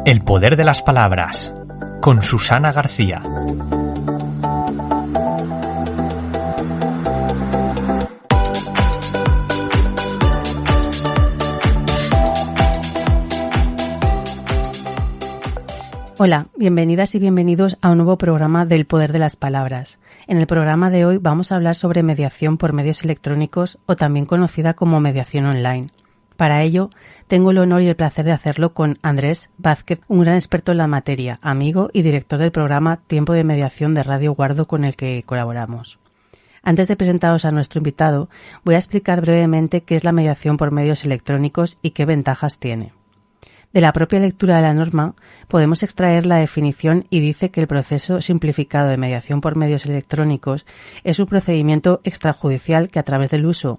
El poder de las palabras, con Susana García. Hola, bienvenidas y bienvenidos a un nuevo programa del Poder de las Palabras. En el programa de hoy vamos a hablar sobre mediación por medios electrónicos o también conocida como mediación online. Para ello, tengo el honor y el placer de hacerlo con Andrés Vázquez, un gran experto en la materia, amigo y director del programa Tiempo de Mediación de Radio Guardo con el que colaboramos. Antes de presentaros a nuestro invitado, voy a explicar brevemente qué es la mediación por medios electrónicos y qué ventajas tiene. De la propia lectura de la norma podemos extraer la definición y dice que el proceso simplificado de mediación por medios electrónicos es un procedimiento extrajudicial que a través del uso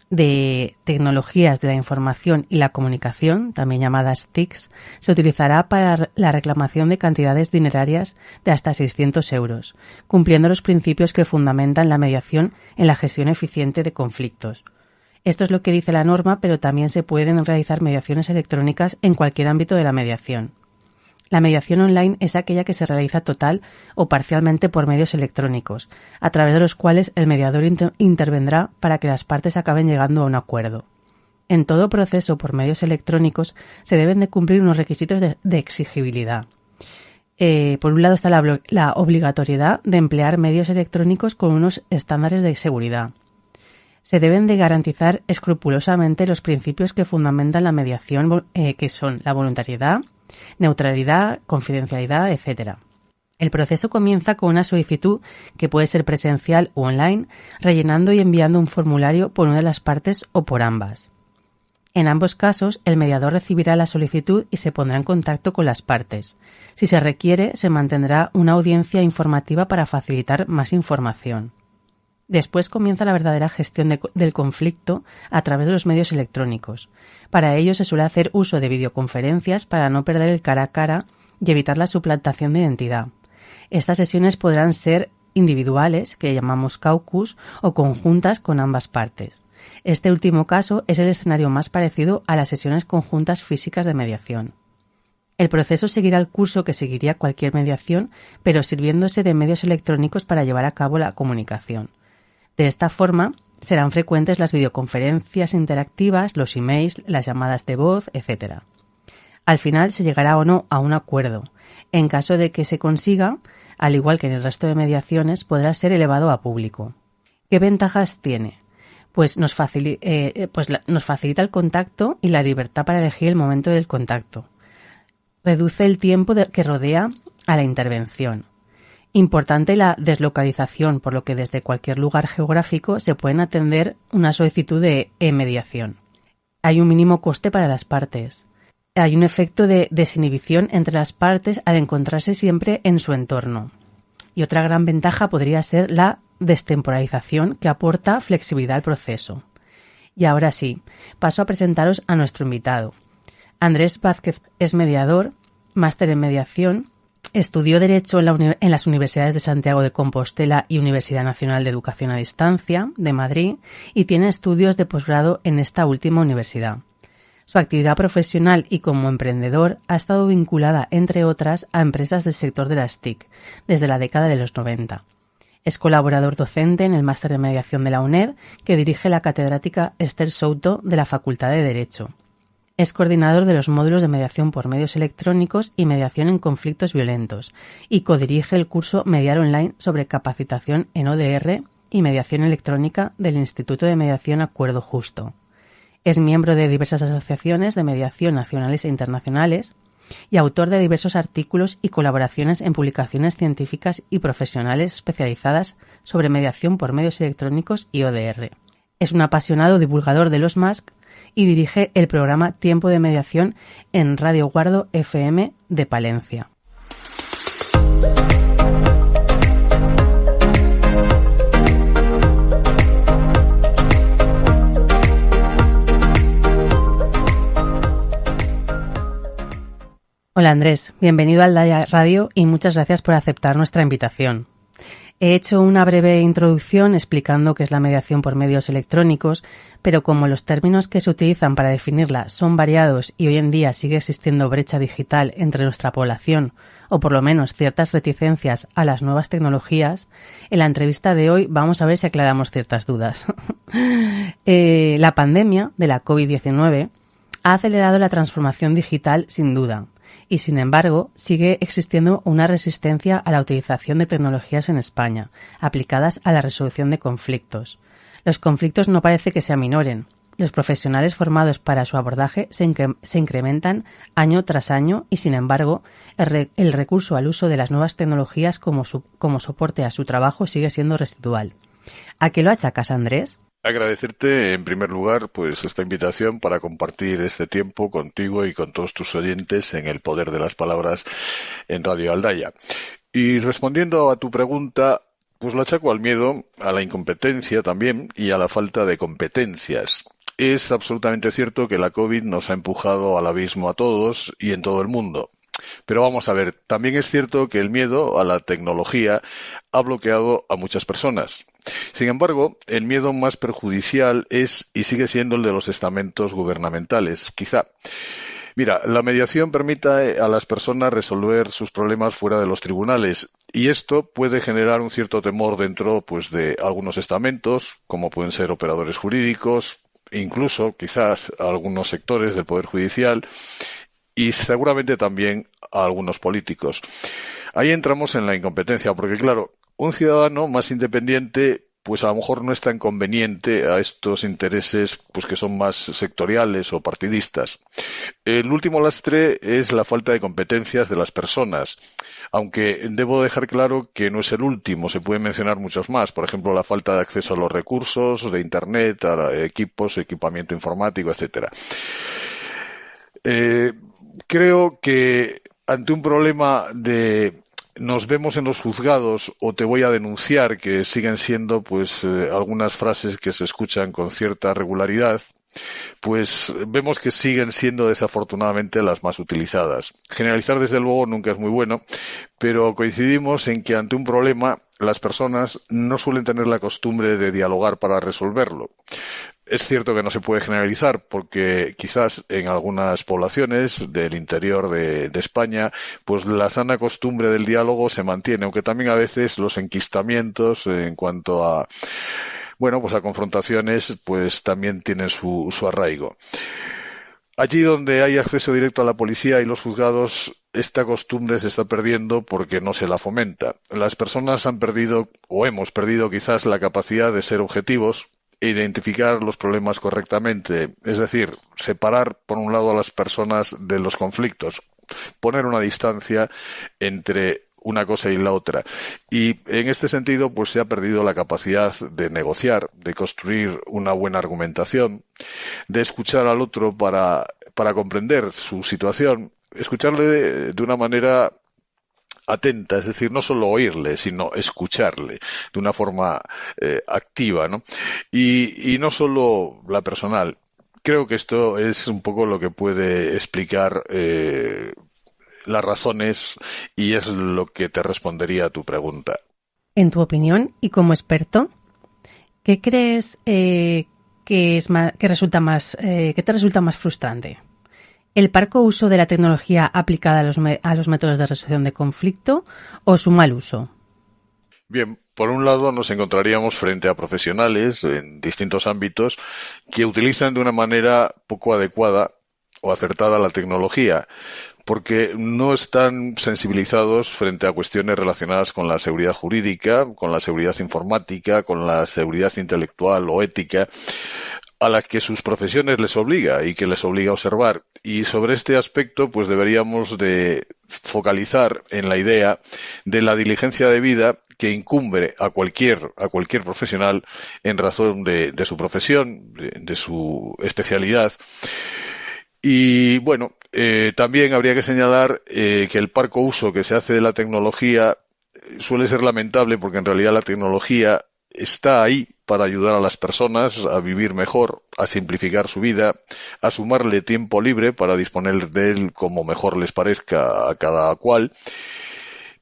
de tecnologías de la información y la comunicación, también llamadas TICs, se utilizará para la reclamación de cantidades dinerarias de hasta 600 euros, cumpliendo los principios que fundamentan la mediación en la gestión eficiente de conflictos. Esto es lo que dice la norma, pero también se pueden realizar mediaciones electrónicas en cualquier ámbito de la mediación. La mediación online es aquella que se realiza total o parcialmente por medios electrónicos, a través de los cuales el mediador intervendrá para que las partes acaben llegando a un acuerdo. En todo proceso por medios electrónicos se deben de cumplir unos requisitos de exigibilidad. Por un lado está la obligatoriedad de emplear medios electrónicos con unos estándares de seguridad. Se deben de garantizar escrupulosamente los principios que fundamentan la mediación, que son la voluntariedad, neutralidad, confidencialidad, etc. El proceso comienza con una solicitud que puede ser presencial o online, rellenando y enviando un formulario por una de las partes o por ambas. En ambos casos, el mediador recibirá la solicitud y se pondrá en contacto con las partes. Si se requiere, se mantendrá una audiencia informativa para facilitar más información. Después comienza la verdadera gestión del conflicto a través de los medios electrónicos. Para ello se suele hacer uso de videoconferencias para no perder el cara a cara y evitar la suplantación de identidad. Estas sesiones podrán ser individuales, que llamamos caucus, o conjuntas con ambas partes. Este último caso es el escenario más parecido a las sesiones conjuntas físicas de mediación. El proceso seguirá el curso que seguiría cualquier mediación, pero sirviéndose de medios electrónicos para llevar a cabo la comunicación. De esta forma, serán frecuentes las videoconferencias interactivas, los emails, las llamadas de voz, etc. Al final se llegará o no a un acuerdo. En caso de que se consiga, al igual que en el resto de mediaciones, podrá ser elevado a público. ¿Qué ventajas tiene? Pues nos facilita el contacto y la libertad para elegir el momento del contacto. Reduce el tiempo que rodea a la intervención. Importante la deslocalización, por lo que desde cualquier lugar geográfico se pueden atender una solicitud de mediación. Hay un mínimo coste para las partes. Hay un efecto de desinhibición entre las partes al encontrarse siempre en su entorno. Y otra gran ventaja podría ser la destemporalización, que aporta flexibilidad al proceso. Y ahora sí, paso a presentaros a nuestro invitado. Andrés Vázquez es mediador, máster en mediación. Estudió Derecho en las Universidades de Santiago de Compostela y Universidad Nacional de Educación a Distancia, de Madrid, y tiene estudios de posgrado en esta última universidad. Su actividad profesional y como emprendedor ha estado vinculada, entre otras, a empresas del sector de las TIC, desde la década de los 90. Es colaborador docente en el Máster de Mediación de la UNED, que dirige la catedrática Esther Souto de la Facultad de Derecho. Es coordinador de los módulos de mediación por medios electrónicos y mediación en conflictos violentos y codirige el curso Mediar Online sobre capacitación en ODR y mediación electrónica del Instituto de Mediación Acuerdo Justo. Es miembro de diversas asociaciones de mediación nacionales e internacionales y autor de diversos artículos y colaboraciones en publicaciones científicas y profesionales especializadas sobre mediación por medios electrónicos y ODR. Es un apasionado divulgador de los MASC y dirige el programa Tiempo de Mediación en Radio Guardo FM de Palencia. Hola Andrés, bienvenido al Daya Radio y muchas gracias por aceptar nuestra invitación. He hecho una breve introducción explicando qué es la mediación por medios electrónicos, pero como los términos que se utilizan para definirla son variados y hoy en día sigue existiendo brecha digital entre nuestra población, o por lo menos ciertas reticencias a las nuevas tecnologías, en la entrevista de hoy vamos a ver si aclaramos ciertas dudas. La pandemia de la COVID-19 ha acelerado la transformación digital sin duda. Y, sin embargo, sigue existiendo una resistencia a la utilización de tecnologías en España, aplicadas a la resolución de conflictos. Los conflictos no parece que se aminoren. Los profesionales formados para su abordaje se incrementan año tras año y, sin embargo, el recurso al uso de las nuevas tecnologías como soporte a su trabajo sigue siendo residual. ¿A qué lo achacas, Andrés? Agradecerte en primer lugar pues esta invitación para compartir este tiempo contigo y con todos tus oyentes en El Poder de las Palabras en Radio Aldaya. Y respondiendo a tu pregunta, pues lo achaco al miedo, a la incompetencia también y a la falta de competencias. Es absolutamente cierto que la COVID nos ha empujado al abismo a todos y en todo el mundo. Pero vamos a ver, también es cierto que el miedo a la tecnología ha bloqueado a muchas personas. Sin embargo, el miedo más perjudicial es y sigue siendo el de los estamentos gubernamentales, quizá. Mira, la mediación permite a las personas resolver sus problemas fuera de los tribunales y esto puede generar un cierto temor dentro pues de algunos estamentos, como pueden ser operadores jurídicos, incluso quizás a algunos sectores del Poder Judicial y seguramente también a algunos políticos. Ahí entramos en la incompetencia, porque claro, un ciudadano más independiente pues a lo mejor no es tan conveniente a estos intereses pues que son más sectoriales o partidistas. El último lastre es la falta de competencias de las personas, aunque debo dejar claro que no es el último, se pueden mencionar muchos más, por ejemplo la falta de acceso a los recursos de Internet, a equipos, equipamiento informático, etcétera. Creo que ante un problema de nos vemos en los juzgados o te voy a denunciar, que siguen siendo pues algunas frases que se escuchan con cierta regularidad, pues vemos que siguen siendo desafortunadamente las más utilizadas. Generalizar desde luego nunca es muy bueno, pero coincidimos en que ante un problema las personas no suelen tener la costumbre de dialogar para resolverlo. Es cierto que no se puede generalizar porque quizás en algunas poblaciones del interior de España pues la sana costumbre del diálogo se mantiene, aunque también a veces los enquistamientos en cuanto a pues a confrontaciones pues también tienen su arraigo. Allí donde hay acceso directo a la policía y los juzgados, esta costumbre se está perdiendo porque no se la fomenta. Las personas han perdido o hemos perdido quizás la capacidad de ser objetivos, identificar los problemas correctamente, es decir, separar por un lado a las personas de los conflictos, poner una distancia entre una cosa y la otra. Y en este sentido, pues se ha perdido la capacidad de negociar, de construir una buena argumentación, de escuchar al otro para comprender su situación, escucharle de una manera atenta, es decir, no solo oírle, sino escucharle de una forma activa, ¿no? Y no solo la personal. Creo que esto es un poco lo que puede explicar las razones y es lo que te respondería a tu pregunta. En tu opinión y como experto, ¿qué crees que te resulta más frustrante? ¿El parco uso de la tecnología aplicada a los métodos de resolución de conflicto o su mal uso? Bien, por un lado nos encontraríamos frente a profesionales en distintos ámbitos que utilizan de una manera poco adecuada o acertada la tecnología, porque no están sensibilizados frente a cuestiones relacionadas con la seguridad jurídica, con la seguridad informática, con la seguridad intelectual o ética, a la que sus profesiones les obliga y que les obliga a observar. Y sobre este aspecto, pues deberíamos de focalizar en la idea de la diligencia debida que incumbe a cualquier profesional en razón de su profesión, de su especialidad. Y también habría que señalar que el parco uso que se hace de la tecnología suele ser lamentable porque en realidad la tecnología está ahí para ayudar a las personas a vivir mejor, a simplificar su vida, a sumarle tiempo libre para disponer de él como mejor les parezca a cada cual.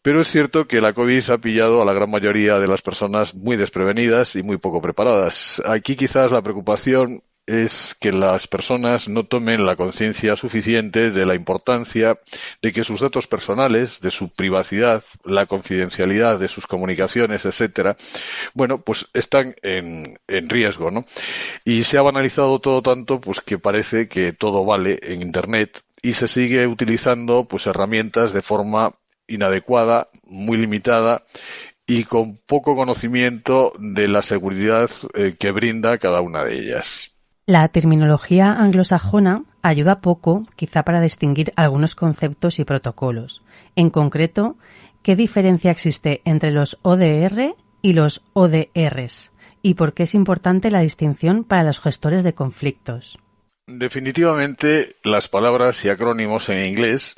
Pero es cierto que la COVID ha pillado a la gran mayoría de las personas muy desprevenidas y muy poco preparadas. Aquí quizás la preocupación es que las personas no tomen la conciencia suficiente de la importancia de que sus datos personales, de su privacidad, la confidencialidad de sus comunicaciones, etcétera, bueno, pues están en riesgo, ¿no? Y se ha banalizado todo tanto, pues que parece que todo vale en Internet y se sigue utilizando, pues, herramientas de forma inadecuada, muy limitada y con poco conocimiento de la seguridad que brinda cada una de ellas. La terminología anglosajona ayuda poco, quizá para distinguir algunos conceptos y protocolos. En concreto, ¿qué diferencia existe entre los ODR y los ODRs? ¿Y por qué es importante la distinción para los gestores de conflictos? Definitivamente, las palabras y acrónimos en inglés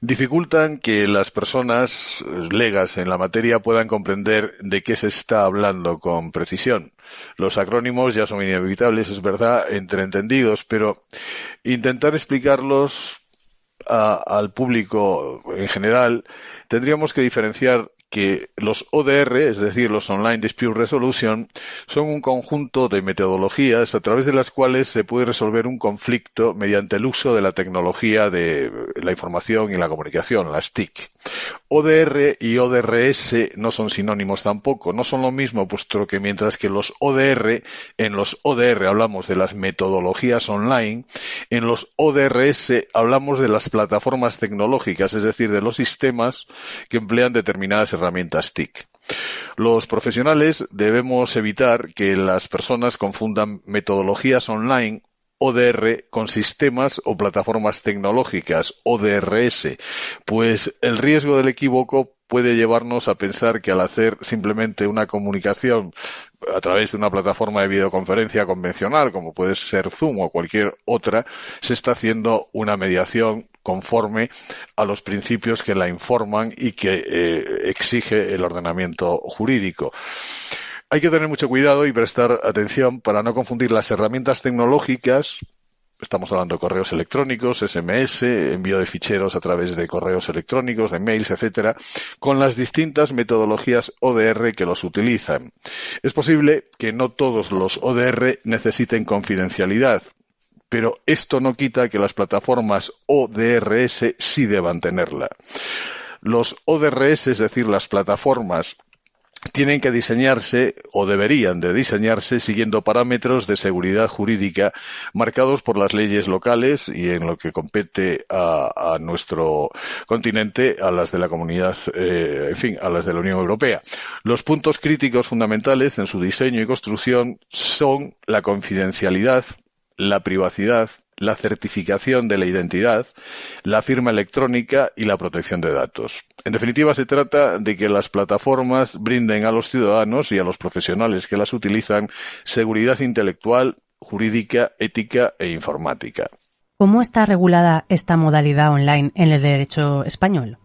dificultan que las personas legas en la materia puedan comprender de qué se está hablando con precisión. Los acrónimos ya son inevitables, es verdad, entre entendidos, pero intentar explicarlos al público en general, tendríamos que diferenciar que los ODR, es decir, los Online Dispute Resolution, son un conjunto de metodologías a través de las cuales se puede resolver un conflicto mediante el uso de la tecnología de la información y la comunicación, las TIC. ODR y ODRS no son sinónimos tampoco, no son lo mismo, puesto que mientras que en los ODR hablamos de las metodologías online, en los ODRS hablamos de las plataformas tecnológicas, es decir, de los sistemas que emplean determinadas herramientas TIC. Los profesionales debemos evitar que las personas confundan metodologías online ODR con sistemas o plataformas tecnológicas, ODRS, pues el riesgo del equívoco puede llevarnos a pensar que al hacer simplemente una comunicación a través de una plataforma de videoconferencia convencional, como puede ser Zoom o cualquier otra, se está haciendo una mediación conforme a los principios que la informan y que exige el ordenamiento jurídico. Hay que tener mucho cuidado y prestar atención para no confundir las herramientas tecnológicas. Estamos hablando de correos electrónicos, SMS, envío de ficheros a través de correos electrónicos, de mails, etcétera, con las distintas metodologías ODR que los utilizan. Es posible que no todos los ODR necesiten confidencialidad, pero esto no quita que las plataformas ODRS sí deban tenerla. Los ODRS, es decir, las plataformas, tienen que diseñarse o deberían de diseñarse siguiendo parámetros de seguridad jurídica marcados por las leyes locales y en lo que compete a nuestro continente, a las de la comunidad, a las de la Unión Europea. Los puntos críticos fundamentales en su diseño y construcción son la confidencialidad, la privacidad, la certificación de la identidad, la firma electrónica y la protección de datos. En definitiva, se trata de que las plataformas brinden a los ciudadanos y a los profesionales que las utilizan seguridad intelectual, jurídica, ética e informática. ¿Cómo está regulada esta modalidad online en el derecho español?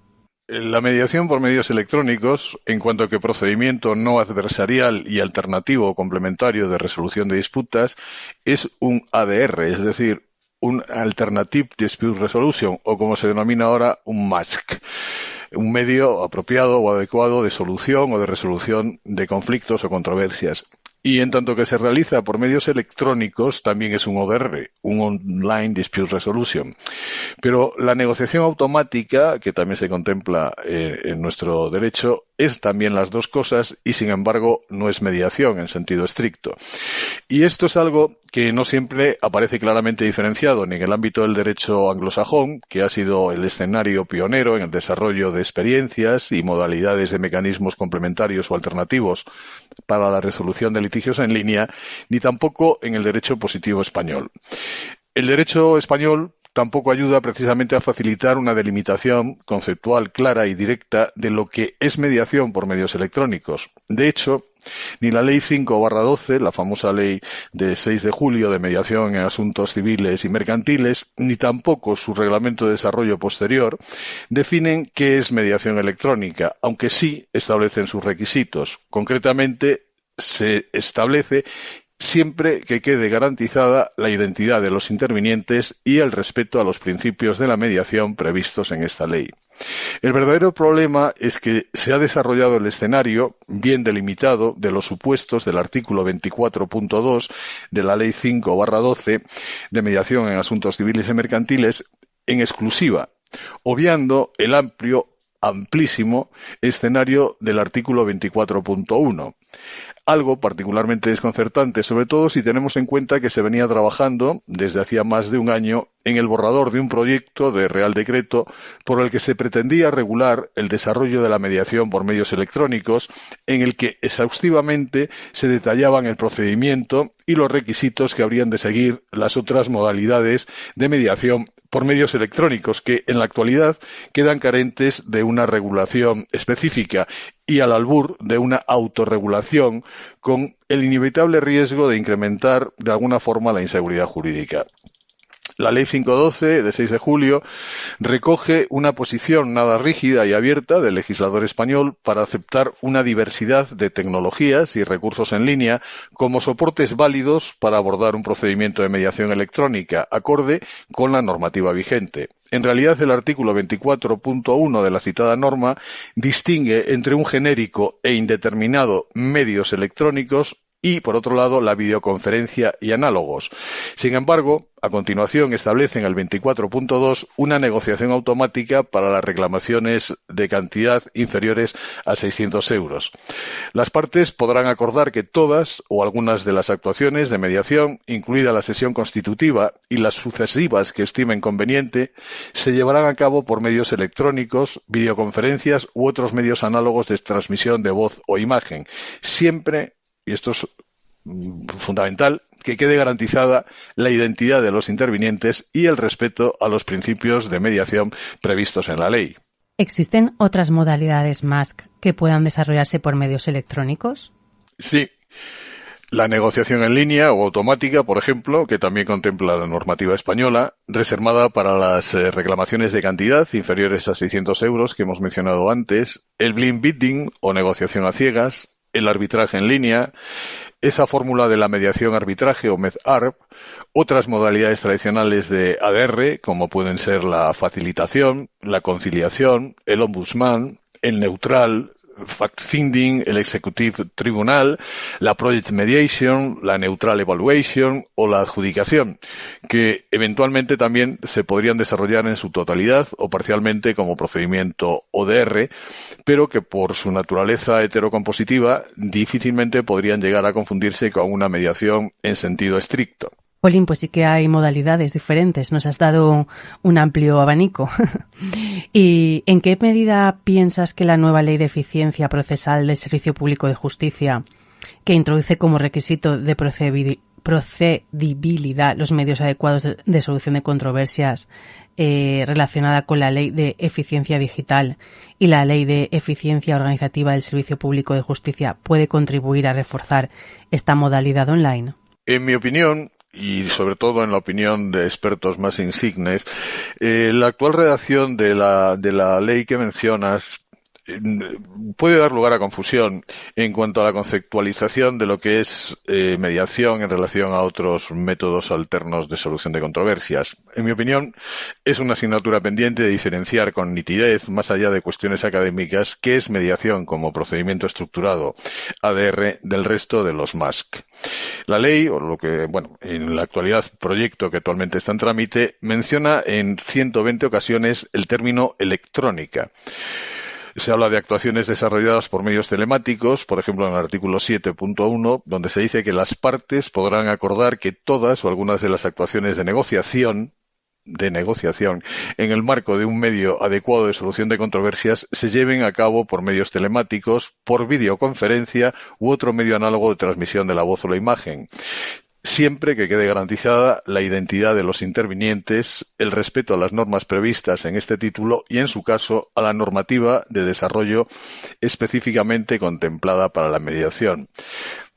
La mediación por medios electrónicos, en cuanto que procedimiento no adversarial y alternativo o complementario de resolución de disputas, es un ADR, es decir, un Alternative Dispute Resolution, o como se denomina ahora, un MASC, un medio apropiado o adecuado de solución o de resolución de conflictos o controversias. Y en tanto que se realiza por medios electrónicos, también es un ODR, un Online Dispute Resolution. Pero la negociación automática, que también se contempla en nuestro derecho, es también las dos cosas y, sin embargo, no es mediación en sentido estricto. Y esto es algo que no siempre aparece claramente diferenciado ni en el ámbito del derecho anglosajón, que ha sido el escenario pionero en el desarrollo de experiencias y modalidades de mecanismos complementarios o alternativos para la resolución de litigios en línea, ni tampoco en el derecho positivo español. El derecho español tampoco ayuda precisamente a facilitar una delimitación conceptual clara y directa de lo que es mediación por medios electrónicos. De hecho, ni la Ley 5/12, la famosa ley de 6 de julio de mediación en asuntos civiles y mercantiles, ni tampoco su reglamento de desarrollo posterior, definen qué es mediación electrónica, aunque sí establecen sus requisitos. Concretamente, se establece siempre que quede garantizada la identidad de los intervinientes y el respeto a los principios de la mediación previstos en esta ley. El verdadero problema es que se ha desarrollado el escenario, bien delimitado, de los supuestos del artículo 24.2 de la Ley 5/12 de mediación en asuntos civiles y mercantiles en exclusiva, obviando el amplísimo escenario del artículo 24.1. Algo particularmente desconcertante, sobre todo si tenemos en cuenta que se venía trabajando desde hacía más de un año en el borrador de un proyecto de Real Decreto por el que se pretendía regular el desarrollo de la mediación por medios electrónicos, en el que exhaustivamente se detallaban el procedimiento y los requisitos que habrían de seguir las otras modalidades de mediación por medios electrónicos, que en la actualidad quedan carentes de una regulación específica y al albur de una autorregulación, con el inevitable riesgo de incrementar de alguna forma la inseguridad jurídica. La Ley 512 de 6 de julio recoge una posición nada rígida y abierta del legislador español para aceptar una diversidad de tecnologías y recursos en línea como soportes válidos para abordar un procedimiento de mediación electrónica acorde con la normativa vigente. En realidad, el artículo 24.1 de la citada norma distingue entre un genérico e indeterminado medios electrónicos y, por otro lado, la videoconferencia y análogos. Sin embargo, a continuación establece en el 24.2 una negociación automática para las reclamaciones de cantidad inferiores a 600 euros. Las partes podrán acordar que todas o algunas de las actuaciones de mediación, incluida la sesión constitutiva y las sucesivas que estimen conveniente, se llevarán a cabo por medios electrónicos, videoconferencias u otros medios análogos de transmisión de voz o imagen, siempre, y esto es fundamental, que quede garantizada la identidad de los intervinientes y el respeto a los principios de mediación previstos en la ley. ¿Existen otras modalidades más que puedan desarrollarse por medios electrónicos? Sí. La negociación en línea o automática, por ejemplo, que también contempla la normativa española, reservada para las reclamaciones de cantidad inferiores a 600 euros que hemos mencionado antes, el blind bidding o negociación a ciegas, el arbitraje en línea, esa fórmula de la mediación arbitraje o MED-ARB, otras modalidades tradicionales de ADR, como pueden ser la facilitación, la conciliación, el ombudsman, el neutral, fact-finding, el executive tribunal, la project mediation, la neutral evaluation o la adjudicación, que eventualmente también se podrían desarrollar en su totalidad o parcialmente como procedimiento ODR, pero que por su naturaleza heterocompositiva difícilmente podrían llegar a confundirse con una mediación en sentido estricto. Jolín, pues sí que hay modalidades diferentes. Nos has dado un amplio abanico. ¿Y en qué medida piensas que la nueva Ley de Eficiencia Procesal del Servicio Público de Justicia, que introduce como requisito de procedibilidad los medios adecuados de solución de controversias relacionada con la Ley de Eficiencia Digital y la Ley de Eficiencia Organizativa del Servicio Público de Justicia, puede contribuir a reforzar esta modalidad online? En mi opinión, y sobre todo en la opinión de expertos más insignes, la actual redacción de la ley que mencionas puede dar lugar a confusión en cuanto a la conceptualización de lo que es mediación en relación a otros métodos alternos de solución de controversias. En mi opinión, es una asignatura pendiente de diferenciar con nitidez, más allá de cuestiones académicas, qué es mediación como procedimiento estructurado, ADR, del resto de los MASC. La ley, o lo que, en la actualidad, proyecto que actualmente está en trámite, menciona en 120 ocasiones el término electrónica. Se habla de actuaciones desarrolladas por medios telemáticos, por ejemplo en el artículo 7.1, donde se dice que las partes podrán acordar que todas o algunas de las actuaciones de negociación en el marco de un medio adecuado de solución de controversias se lleven a cabo por medios telemáticos, por videoconferencia u otro medio análogo de transmisión de la voz o la imagen, siempre que quede garantizada la identidad de los intervinientes, el respeto a las normas previstas en este título y, en su caso, a la normativa de desarrollo específicamente contemplada para la mediación.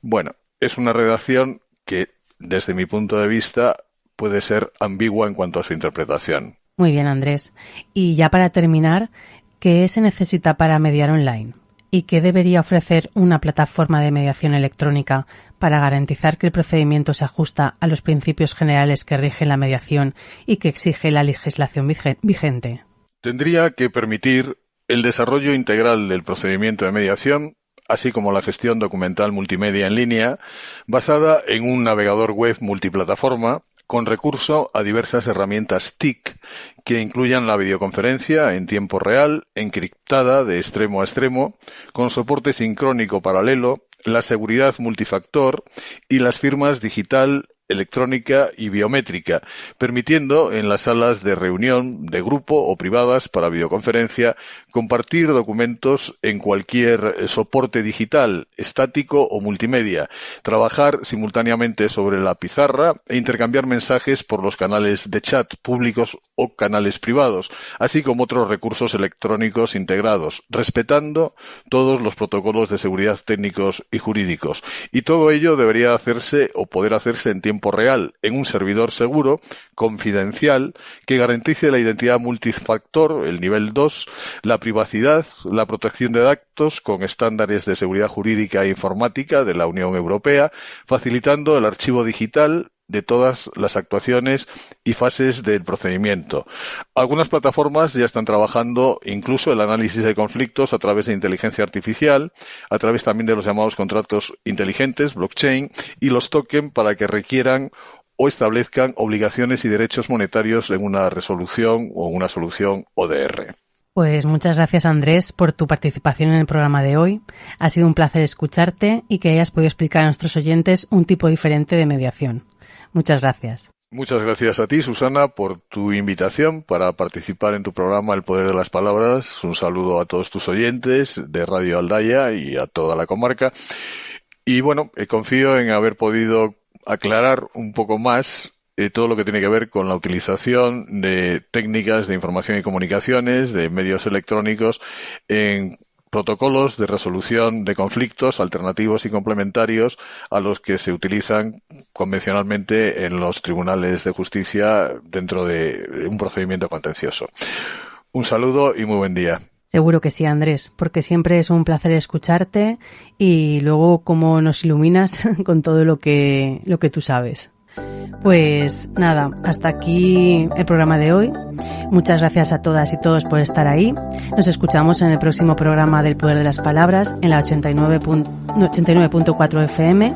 Bueno, es una redacción que, desde mi punto de vista, puede ser ambigua en cuanto a su interpretación. Muy bien, Andrés. Y ya para terminar, ¿qué se necesita para mediar online? ¿Y qué debería ofrecer una plataforma de mediación electrónica para garantizar que el procedimiento se ajusta a los principios generales que rigen la mediación y que exige la legislación vigente? Tendría que permitir el desarrollo integral del procedimiento de mediación, así como la gestión documental multimedia en línea, basada en un navegador web multiplataforma con recurso a diversas herramientas TIC que incluyan la videoconferencia en tiempo real, encriptada de extremo a extremo, con soporte sincrónico paralelo, la seguridad multifactor y las firmas digital, electrónica y biométrica, permitiendo en las salas de reunión de grupo o privadas para videoconferencia compartir documentos en cualquier soporte digital, estático o multimedia, trabajar simultáneamente sobre la pizarra e intercambiar mensajes por los canales de chat públicos o canales privados, así como otros recursos electrónicos integrados, respetando todos los protocolos de seguridad técnicos y jurídicos. Y todo ello debería hacerse o poder hacerse en tiempo real, en un servidor seguro, confidencial, que garantice la identidad multifactor, el nivel 2, la privacidad, la protección de datos con estándares de seguridad jurídica e informática de la Unión Europea, facilitando el archivo digital de todas las actuaciones y fases del procedimiento. Algunas plataformas ya están trabajando incluso el análisis de conflictos a través de inteligencia artificial, a través también de los llamados contratos inteligentes, blockchain, y los token para que requieran o establezcan obligaciones y derechos monetarios en una resolución o una solución ODR. Pues muchas gracias, Andrés, por tu participación en el programa de hoy. Ha sido un placer escucharte y que hayas podido explicar a nuestros oyentes un tipo diferente de mediación. Muchas gracias. Muchas gracias a ti, Susana, por tu invitación para participar en tu programa El Poder de las Palabras. Un saludo a todos tus oyentes de Radio Aldaya y a toda la comarca. Y bueno, confío en haber podido aclarar un poco más todo lo que tiene que ver con la utilización de técnicas de información y comunicaciones, de medios electrónicos en protocolos de resolución de conflictos alternativos y complementarios a los que se utilizan convencionalmente en los tribunales de justicia dentro de un procedimiento contencioso. Un saludo y muy buen día. Seguro que sí, Andrés, porque siempre es un placer escucharte y luego cómo nos iluminas con todo lo que tú sabes. Pues nada, hasta aquí el programa de hoy. Muchas gracias a todas y todos por estar ahí. Nos escuchamos en el próximo programa del Poder de las Palabras en la 89.4 FM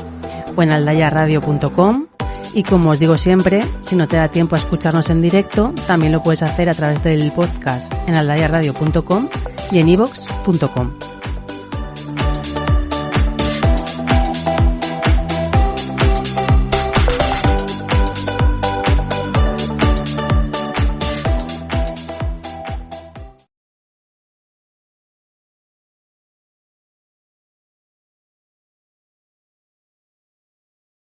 o en aldayaradio.com. Y como os digo siempre, si no te da tiempo a escucharnos en directo, también lo puedes hacer a través del podcast en aldayaradio.com y en iVoox.com.